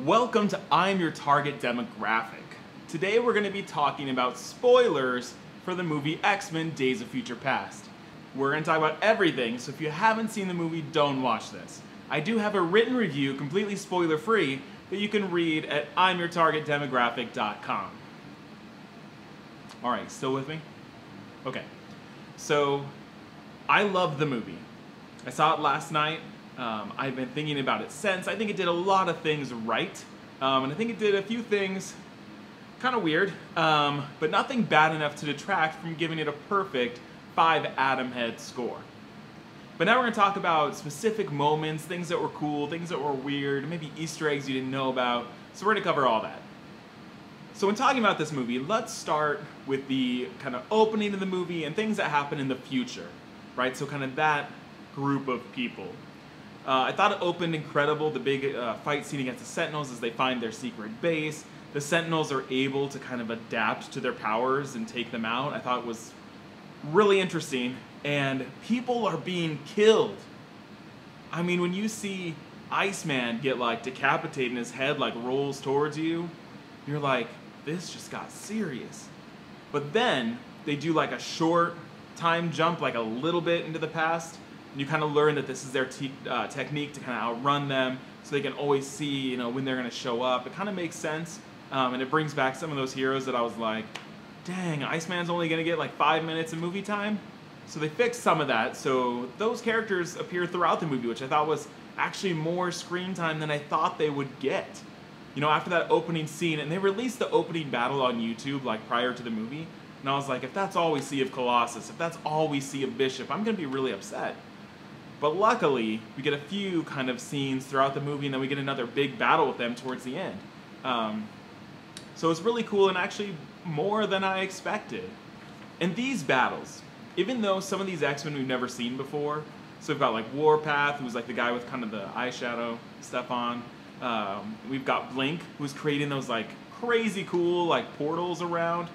Welcome to I'm Your Target Demographic. Today we're going to be talking about spoilers for the movie X-Men Days of Future Past. We're going to talk about everything, so if you haven't seen the movie, don't watch this. I do have a written review, completely spoiler-free, that you can read at I'mYourTargetDemographic.com. Alright, still with me? Okay. So, I love the movie. I saw it last night. I've been thinking about it since. I think it did a lot of things right. And I think it did a few things kind of weird, but nothing bad enough to detract from giving it a perfect 5 Atom Head score. But now we're going to talk about specific moments, things that were cool, things that were weird, maybe Easter eggs you didn't know about. So we're going to cover all that. So when talking about this movie, let's start with the kind of opening of the movie and things that happen in the future, right? So kind of that group of people. I thought it opened incredible, the big fight scene against the Sentinels as they find their secret base. The Sentinels are able to kind of adapt to their powers and take them out. I thought it was really interesting, and people are being killed. I mean, when you see Iceman get like decapitated and his head like rolls towards you, you're like, this just got serious. But then they do like a short time jump, like a little bit into the past, and you kind of learn that this is their technique to kind of outrun them, so they can always see, you know, when they're going to show up. It kind of makes sense, and it brings back some of those heroes that I was like, dang, Iceman's only going to get like 5 minutes of movie time? So they fixed some of that, so those characters appear throughout the movie, which I thought was actually more screen time than I thought they would get. You know, after that opening scene, and they released the opening battle on YouTube like prior to the movie, and I was like, if that's all we see of Colossus, if that's all we see of Bishop, I'm going to be really upset. But luckily, we get a few kind of scenes throughout the movie, and then we get another big battle with them towards the end. So it's really cool, and actually more than I expected. And these battles, even though some of these X-Men we've never seen before, so we've got like Warpath, who's like the guy with kind of the eyeshadow stuff on. We've got Blink, who's creating those like crazy cool like portals around.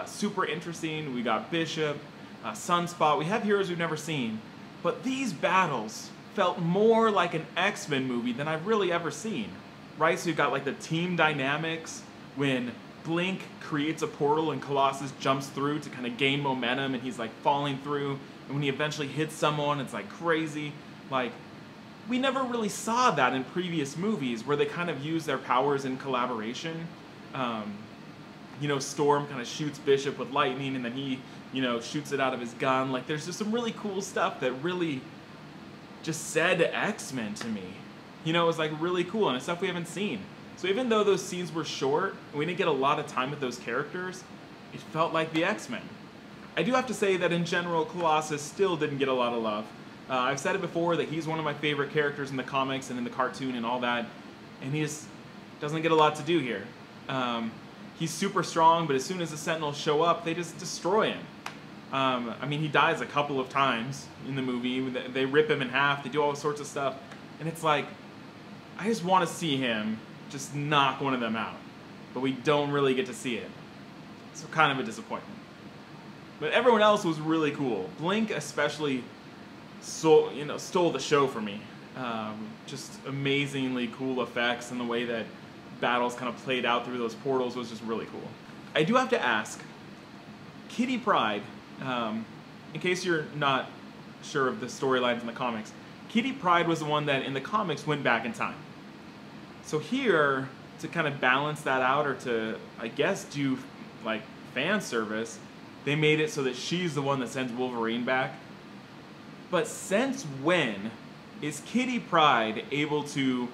Super interesting. We got Bishop, Sunspot. We have heroes we've never seen. But these battles felt more like an X-Men movie than I've really ever seen, right? So you've got like the team dynamics when Blink creates a portal and Colossus jumps through to kind of gain momentum, and he's like falling through, and when he eventually hits someone, it's like crazy. Like, we never really saw that in previous movies where they kind of use their powers in collaboration. You know, Storm kind of shoots Bishop with lightning, and then he, you know, shoots it out of his gun. Like, there's just some really cool stuff that really just said X-Men to me. You know, it was like really cool, and it's stuff we haven't seen. So even though those scenes were short, and we didn't get a lot of time with those characters, it felt like the X-Men. I do have to say that in general, Colossus still didn't get a lot of love. I've said it before that he's one of my favorite characters in the comics and in the cartoon and all that, and he just doesn't get a lot to do here. He's super strong, but as soon as the Sentinels show up, they just destroy him. I mean, he dies a couple of times in the movie. They rip him in half, they do all sorts of stuff, and it's like, I just want to see him just knock one of them out, but we don't really get to see it. So kind of a disappointment. But everyone else was really cool. Blink especially stole the show for me. Just amazingly cool effects, and the way that battles kind of played out through those portals was just really cool. I do have to ask, Kitty Pryde, in case you're not sure of the storylines in the comics, Kitty Pryde was the one that in the comics went back in time. So here, to kind of balance that out, or to, I guess, do like fan service, they made it so that she's the one that sends Wolverine back. But since when is Kitty Pryde able to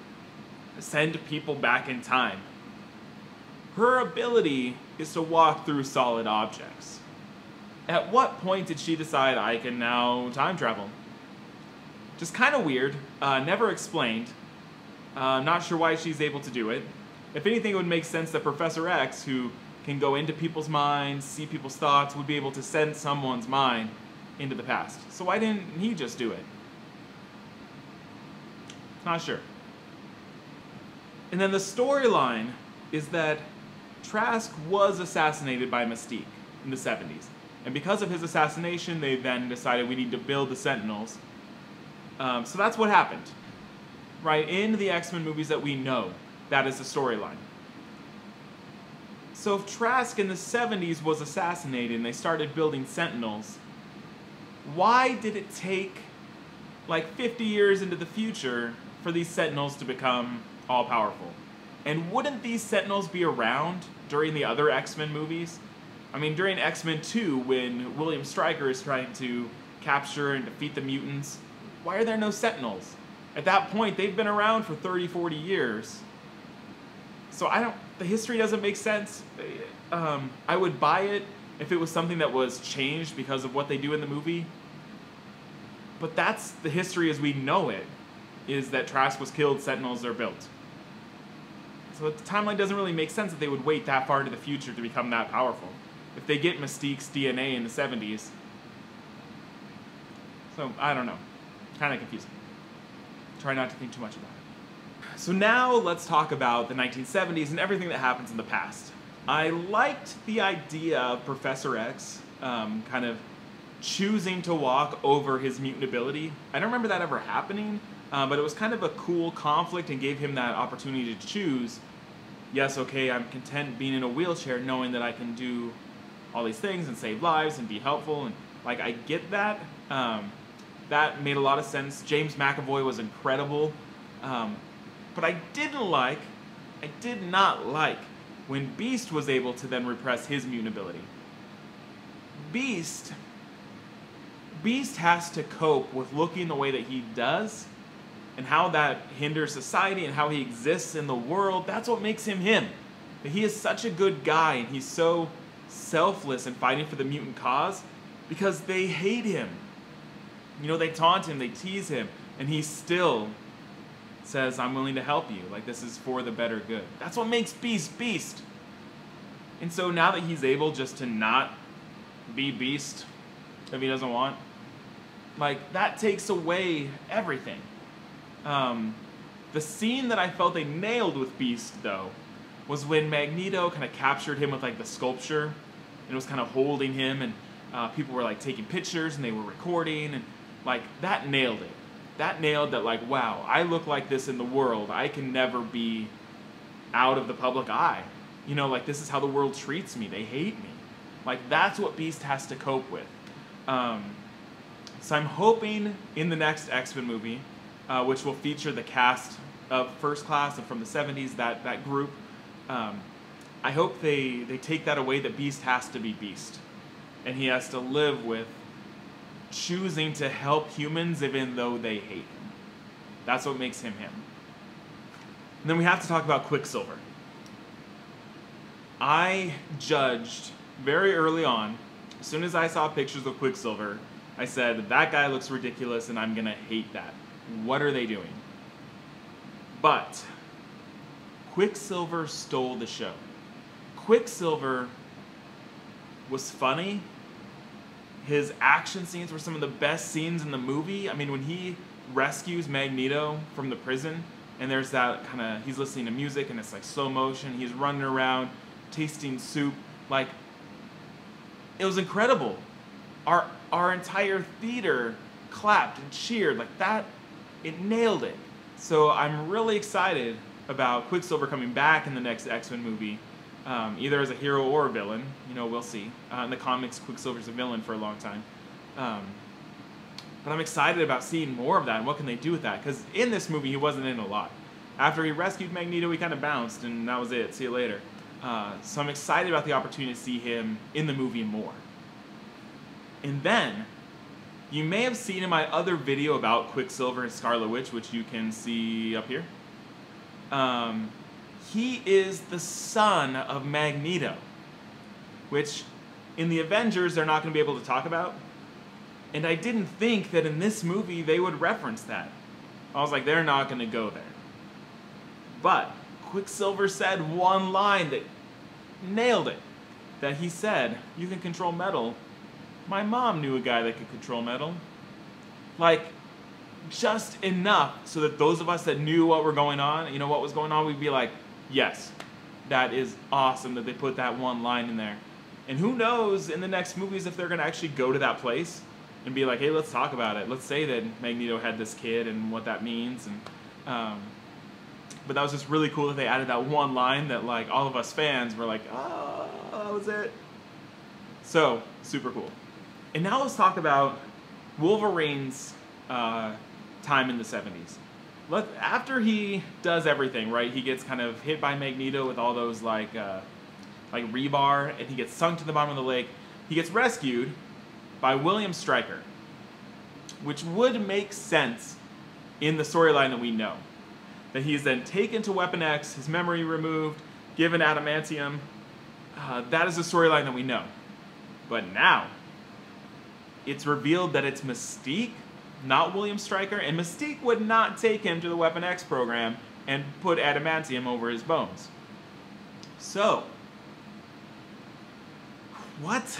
send people back in time? Her ability is to walk through solid objects. At what point did she decide I can now time travel? Just kind of weird, never explained. Not sure why she's able to do it. If anything, it would make sense that Professor X, who can go into people's minds, see people's thoughts, would be able to send someone's mind into the past. So why didn't he just do it? Not sure. And then the storyline is that Trask was assassinated by Mystique in the 70s. And because of his assassination, they then decided we need to build the Sentinels. So that's what happened. Right, in the X-Men movies that we know, that is the storyline. So if Trask in the 70s was assassinated and they started building Sentinels, why did it take like 50 years into the future for these Sentinels to become all-powerful? And wouldn't these Sentinels be around during the other X-Men movies? I mean, during X-Men 2, when William Stryker is trying to capture and defeat the mutants, why are there no Sentinels? At that point, they've been around for 30, 40 years. So the history doesn't make sense. I would buy it if it was something that was changed because of what they do in the movie. But that's the history as we know it, is that Trask was killed, Sentinels are built. So the timeline doesn't really make sense that they would wait that far into the future to become that powerful. If they get Mystique's DNA in the 70s. So, I don't know. Kind of confusing. Try not to think too much about it. So now let's talk about the 1970s and everything that happens in the past. I liked the idea of Professor X kind of choosing to walk over his mutant ability. I don't remember that ever happening, but it was kind of a cool conflict and gave him that opportunity to choose. Yes, okay, I'm content being in a wheelchair knowing that I can do all these things and save lives and be helpful, and like I get that. That made a lot of sense. James McAvoy was incredible. But I did not like when Beast was able to then repress his mutant ability. Beast has to cope with looking the way that he does and how that hinders society and how he exists in the world. That's what makes him him. That he is such a good guy and he's so selfless in fighting for the mutant cause because they hate him. You know, they taunt him, they tease him, and he still says, I'm willing to help you. Like, this is for the better good. That's what makes Beast Beast. And so now that he's able just to not be Beast if he doesn't want, like, that takes away everything. The scene that I felt they nailed with Beast, though, was when Magneto kind of captured him with, like, the sculpture, and was kind of holding him, and people were, like, taking pictures, and they were recording, and like, that nailed it. That nailed that, like, wow, I look like this in the world. I can never be out of the public eye. You know, like, this is how the world treats me. They hate me. Like, that's what Beast has to cope with. So I'm hoping in the next X-Men movie, which will feature the cast of First Class and from the 70s, that group, I hope they take that away, that Beast has to be Beast. And he has to live with choosing to help humans even though they hate him. That's what makes him him. And then we have to talk about Quicksilver. I judged very early on, as soon as I saw pictures of Quicksilver, I said, that guy looks ridiculous and I'm going to hate that. What are they doing? But Quicksilver stole the show. Quicksilver was funny. His action scenes were some of the best scenes in the movie. I mean, when he rescues Magneto from the prison, and there's that kind of, he's listening to music, and it's like slow motion, he's running around, tasting soup, like, it was incredible. Our entire theater clapped and cheered, like that, it nailed it. So I'm really excited about Quicksilver coming back in the next X-Men movie. Either as a hero or a villain, you know, we'll see. In the comics, Quicksilver's a villain for a long time. But I'm excited about seeing more of that and what can they do with that, because in this movie he wasn't in a lot. After he rescued Magneto, he kind of bounced and that was it, see you later. So I'm excited about the opportunity to see him in the movie more. And then, you may have seen in my other video about Quicksilver and Scarlet Witch, which you can see up here. He is the son of Magneto, which in the Avengers they're not going to be able to talk about. And I didn't think that in this movie they would reference that. I was like, they're not going to go there. But Quicksilver said one line that nailed it. That he said, you can control metal. My mom knew a guy that could control metal. Like, just enough so that those of us that knew what were going on, you know, what was going on, we'd be like, yes, that is awesome that they put that one line in there. And who knows in the next movies if they're going to actually go to that place. and be like, hey, let's talk about it. Let's say that Magneto had this kid and what that means. And but that was just really cool that they added that one line that like all of us fans were like, oh, that was it. So super cool. And now let's talk about Wolverine's time in the 70s. After he does everything, right? He gets kind of hit by Magneto with all those like rebar, and he gets sunk to the bottom of the lake. He gets rescued by William Stryker, which would make sense in the storyline that we know. That he is then taken to Weapon X, his memory removed, given adamantium. That is the storyline that we know. But now, it's revealed that it's Mystique, not William Stryker, and Mystique would not take him to the Weapon X program and put adamantium over his bones. So, what's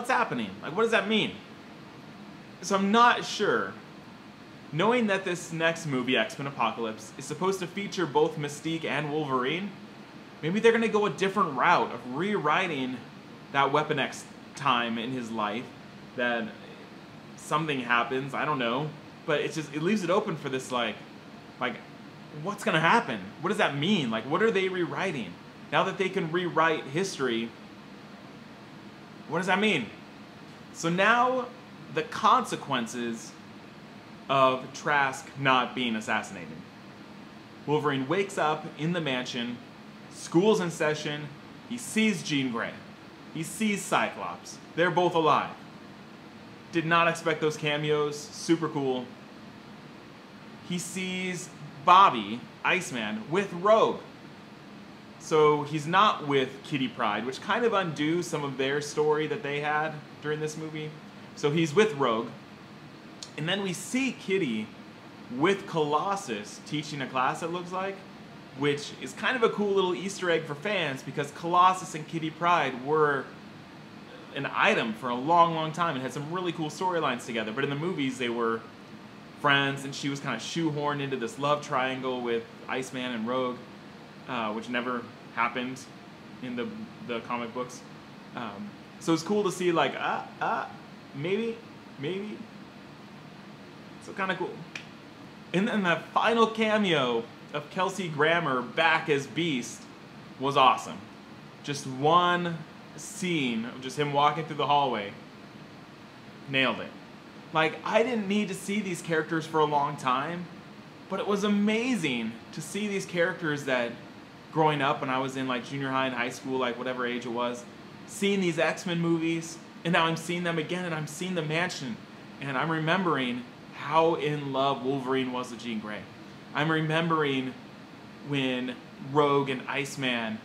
happening? Like, what does that mean? So I'm not sure. Knowing that this next movie, X-Men Apocalypse, is supposed to feature both Mystique and Wolverine, maybe they're going to go a different route of rewriting that Weapon X time in his life, that something happens, I don't know, but it leaves it open for this like what's going to happen? What does that mean? Like, what are they rewriting? Now that they can rewrite history, what does that mean? So now the consequences of Trask not being assassinated. Wolverine wakes up in the mansion, school's in session, he sees Jean Grey, he sees Cyclops, they're both alive. Did not expect those cameos, super cool. He sees Bobby, Iceman, with Rogue. So he's not with Kitty Pryde, which kind of undoes some of their story that they had during this movie. So he's with Rogue. And then we see Kitty with Colossus teaching a class, it looks like, which is kind of a cool little Easter egg for fans because Colossus and Kitty Pryde were an item for a long, long time and had some really cool storylines together. But in the movies, they were friends, and she was kind of shoehorned into this love triangle with Iceman and Rogue, which never happened in the comic books. So it's cool to see, like, maybe. So kind of cool. And then the final cameo of Kelsey Grammer back as Beast was awesome. Just one scene of just him walking through the hallway. Nailed it. Like, I didn't need to see these characters for a long time, but it was amazing to see these characters that growing up when I was in like junior high and high school, like whatever age it was, seeing these X-Men movies, and now I'm seeing them again, and I'm seeing the mansion, and I'm remembering how in love Wolverine was with Jean Grey. I'm remembering when Rogue and Iceman,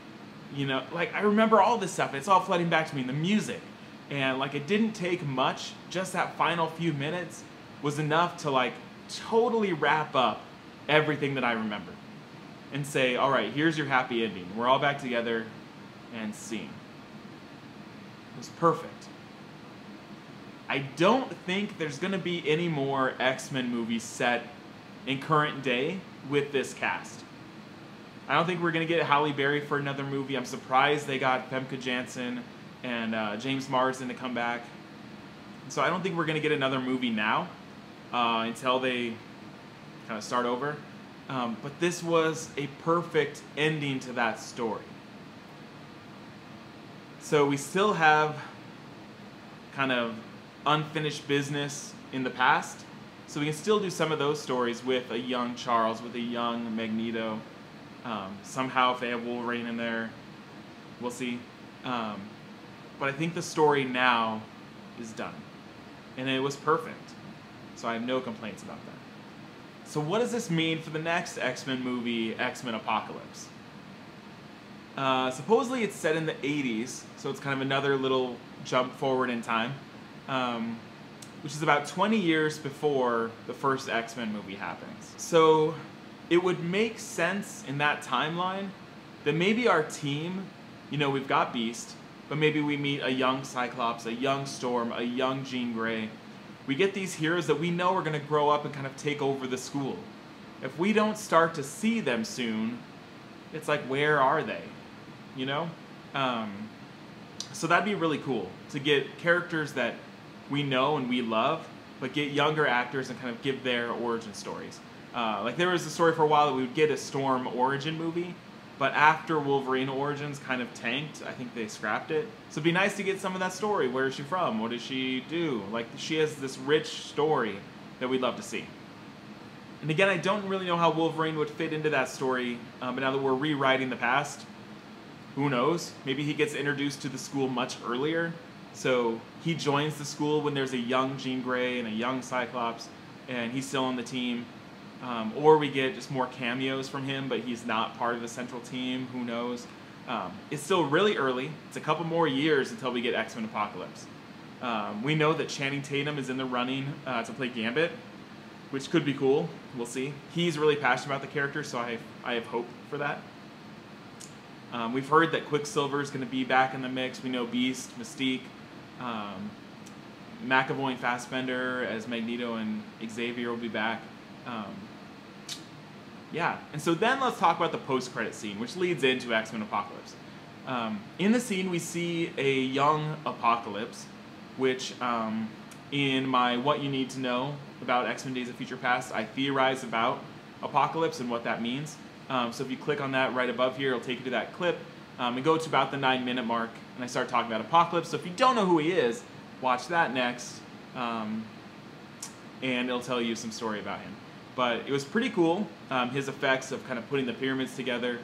you know, like I remember all this stuff. It's all flooding back to me. The music, and like it didn't take much. Just that final few minutes was enough to like totally wrap up everything that I remember and say, all right, here's your happy ending. We're all back together and scene. It was perfect. I don't think there's going to be any more X-Men movies set in current day with this cast. I don't think we're going to get Halle Berry for another movie. I'm surprised they got Femke Janssen and James Marsden to come back. So I don't think we're going to get another movie now until they kind of start over. But this was a perfect ending to that story. So we still have kind of unfinished business in the past. So we can still do some of those stories with a young Charles, with a young Magneto. Somehow if they have Wolverine in there, we'll see. But I think the story now is done. And it was perfect. So I have no complaints about that. So what does this mean for the next X-Men movie, X-Men Apocalypse? Supposedly it's set in the 80s, so it's kind of another little jump forward in time, which is about 20 years before the first X-Men movie happens. So it would make sense in that timeline that maybe our team, you know, we've got Beast, but maybe we meet a young Cyclops, a young Storm, a young Jean Grey. We get these heroes that we know are going to grow up and kind of take over the school. If we don't start to see them soon, it's like, where are they? You know? So that'd be really cool to get characters that we know and we love, but get younger actors and kind of give their origin stories. Like there was a story for a while that we would get a Storm origin movie, but after Wolverine Origins kind of tanked, I think they scrapped it. So it'd be nice to get some of that story. Where is she from? What does she do? Like, she has this rich story that we'd love to see. And again, I don't really know how Wolverine would fit into that story, but now that we're rewriting the past, who knows? Maybe he gets introduced to the school much earlier. So he joins the school when there's a young Jean Grey and a young Cyclops, and he's still on the team. Or we get just more cameos from him, but he's not part of the central team. Who knows? It's still really early. It's a couple more years until we get XMen Apocalypse. We know that Channing Tatum is in the running to play Gambit, which could be cool. We'll see. He's really passionate about the character, so I have hope for that. We've heard that Quicksilver is going to be back in the mix. We know Beast, Mystique, McAvoy and Fassbender as Magneto and Xavier will be back. Yeah, and so then let's talk about the post-credit scene, which leads into X-Men Apocalypse. In the scene, we see a young Apocalypse, which in my What You Need to Know about X-Men Days of Future Past, I theorize about Apocalypse and what that means. So if you click on that right above here, it'll take you to that clip. And go to about the 9-minute mark, and I start talking about Apocalypse. So if you don't know who he is, watch that next, and it'll tell you some story about him. But it was pretty cool, his effects of kind of putting the pyramids together.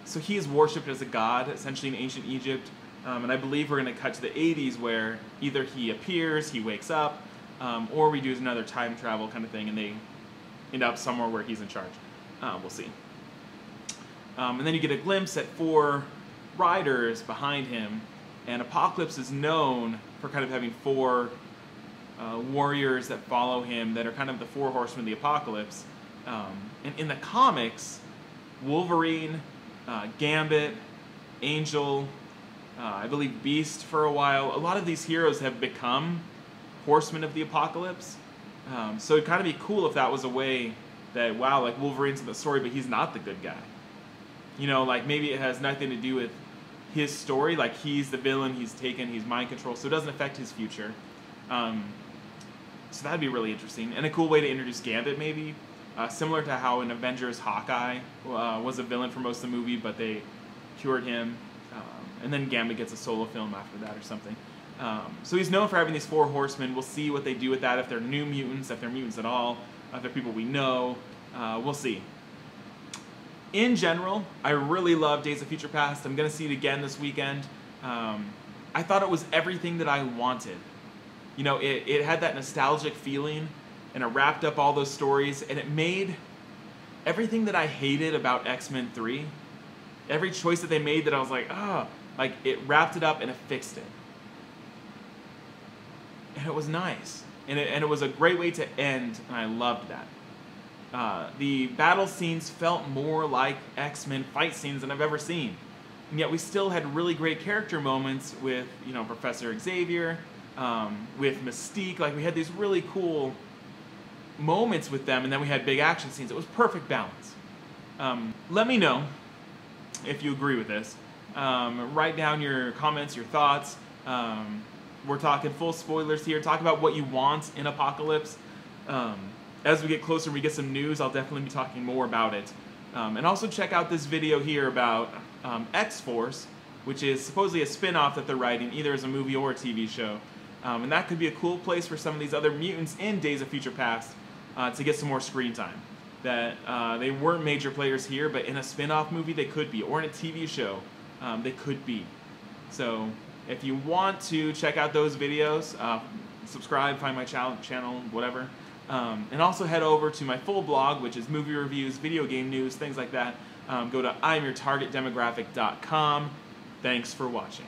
So he is worshipped as a god, essentially in ancient Egypt. And I believe we're going to cut to the 80s where either he appears, he wakes up, or we do another time travel kind of thing, and they end up somewhere where he's in charge. We'll see. And then you get a glimpse at 4 riders behind him, and Apocalypse is known for kind of having 4 warriors that follow him that are kind of the 4 horsemen of the Apocalypse. And in the comics, Wolverine, Gambit, Angel, I believe Beast for a while, a lot of these heroes have become horsemen of the Apocalypse. So it'd kind of be cool if that was a way that, wow, like Wolverine's in the story, but he's not the good guy. You know, like maybe it has nothing to do with his story, like he's the villain, he's mind control, so it doesn't affect his future. So that'd be really interesting, and a cool way to introduce Gambit maybe, similar to how in Avengers Hawkeye was a villain for most of the movie, but they cured him, and then Gambit gets a solo film after that or something. So he's known for having these 4 horsemen. We'll see what they do with that, if they're new mutants, if they're mutants at all, if they're people we know. We'll see. In general, I really love Days of Future Past. I'm going to see it again this weekend. I thought it was everything that I wanted. You know, it had that nostalgic feeling, and it wrapped up all those stories, and it made everything that I hated about X-Men 3, every choice that they made that I was like, like it wrapped it up and it fixed it. And it was nice. And it was a great way to end, and I loved that. The battle scenes felt more like X-Men fight scenes than I've ever seen. And yet we still had really great character moments with, you know, Professor Xavier, with Mystique. Like, we had these really cool moments with them, and then we had big action scenes. It was perfect balance. Let me know if you agree with this. Write down your comments, your thoughts. We're talking full spoilers here. Talk about what you want in Apocalypse. As we get closer and we get some news, I'll definitely be talking more about it. And also check out this video here about X-Force, which is supposedly a spin-off that they're writing, either as a movie or a TV show. And that could be a cool place for some of these other mutants in Days of Future Past to get some more screen time. That they weren't major players here, but in a spin-off movie they could be, or in a TV show they could be. So if you want to check out those videos, subscribe, find my channel, whatever. And also head over to my full blog, which is movie reviews, video game news, things like that. Go to imyourtargetdemographic.com. Thanks for watching.